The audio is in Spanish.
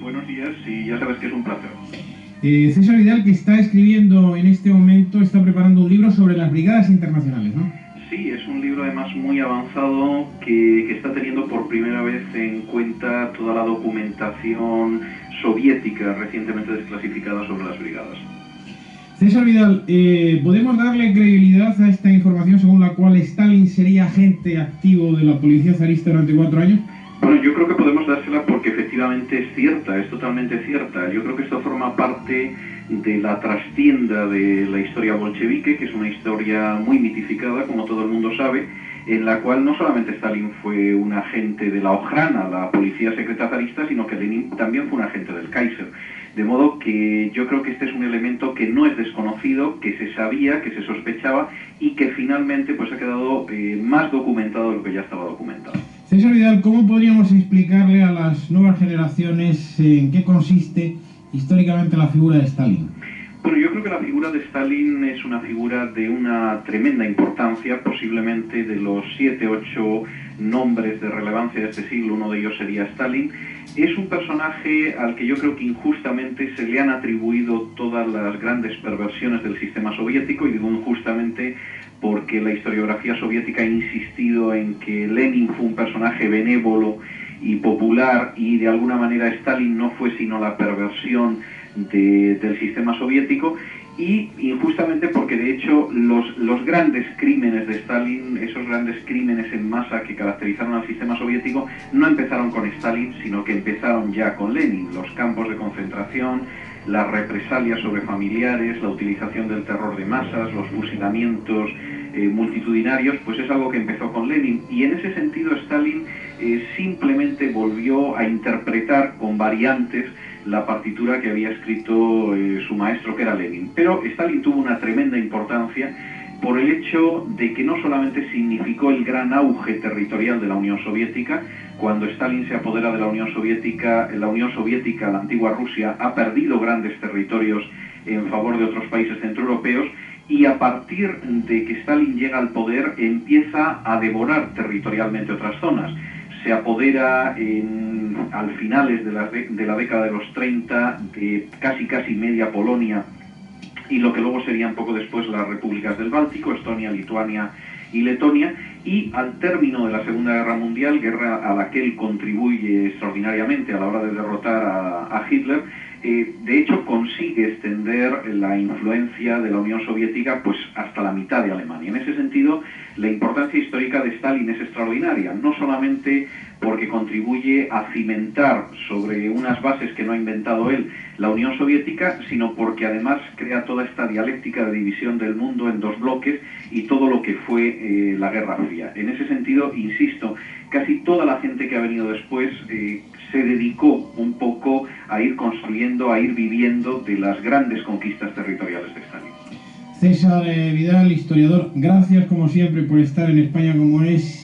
Buenos días y ya sabes que es un placer. César Vidal, que está escribiendo en este momento, está preparando un libro sobre las brigadas internacionales, ¿no? Sí, es un libro además muy avanzado que está teniendo por primera vez en cuenta toda la documentación soviética recientemente desclasificada sobre las brigadas. César Vidal, ¿podemos darle credibilidad a esta información según la cual Stalin sería agente activo de la policía zarista durante 4 años? Bueno, yo creo que podemos dársela porque efectivamente es cierta, es totalmente cierta. Yo creo que esto forma parte de la trastienda de la historia bolchevique, que es una historia muy mitificada, como todo el mundo sabe, en la cual no solamente Stalin fue un agente de la Ojrana, la policía secreta zarista, sino que Lenin también fue un agente del Kaiser. De modo que yo creo que este es un elemento que no es desconocido, que se sabía, que se sospechaba y que finalmente pues ha quedado más documentado de lo que ya estaba documentado. César Vidal, ¿cómo podríamos explicarle a las nuevas generaciones en qué consiste históricamente la figura de Stalin? Bueno, yo creo que la figura de Stalin es una figura de una tremenda importancia, posiblemente de los 7, 8 nombres de relevancia de este siglo, uno de ellos sería Stalin. Es un personaje al que yo creo que injustamente se le han atribuido todas las grandes perversiones del sistema soviético, y digo injustamente porque la historiografía soviética ha insistido en que Lenin fue un personaje benévolo y popular y de alguna manera Stalin no fue sino la perversión del sistema soviético, y injustamente porque de hecho los grandes crímenes de Stalin, esos grandes crímenes en masa que caracterizaron al sistema soviético, no empezaron con Stalin, sino que empezaron ya con Lenin. Los campos de concentración, las represalias sobre familiares, la utilización del terror de masas, los fusilamientos multitudinarios, pues es algo que empezó con Lenin, y en ese sentido Stalin simplemente volvió a interpretar con variantes la partitura que había escrito su maestro, que era Lenin. Pero Stalin tuvo una tremenda importancia por el hecho de que no solamente significó el gran auge territorial de la Unión Soviética. Cuando Stalin se apodera de la Unión Soviética, la antigua Rusia, ha perdido grandes territorios en favor de otros países centroeuropeos, y a partir de que Stalin llega al poder empieza a devorar territorialmente otras zonas. Se apodera al finales de la década de los 30 de casi media Polonia y lo que luego serían poco después las repúblicas del Báltico, Estonia, Lituania y Letonia, y al término de la Segunda Guerra Mundial, guerra a la que él contribuye extraordinariamente a la hora de derrotar a Hitler, de hecho consigue extender la influencia de la Unión Soviética pues hasta la mitad de Alemania. En ese sentido, la importancia histórica de Stalin es extraordinaria, no solamente porque contribuye a cimentar sobre unas bases que no ha inventado él la Unión Soviética, sino porque además crea toda esta dialéctica de división del mundo en dos bloques y todo lo que fue la Guerra Fría. En ese sentido, insisto, casi toda la gente que ha venido después se dedicó un poco a ir construyendo, a ir viviendo de las grandes conquistas territoriales de Stalin. César Vidal, historiador, gracias como siempre por estar en España como es.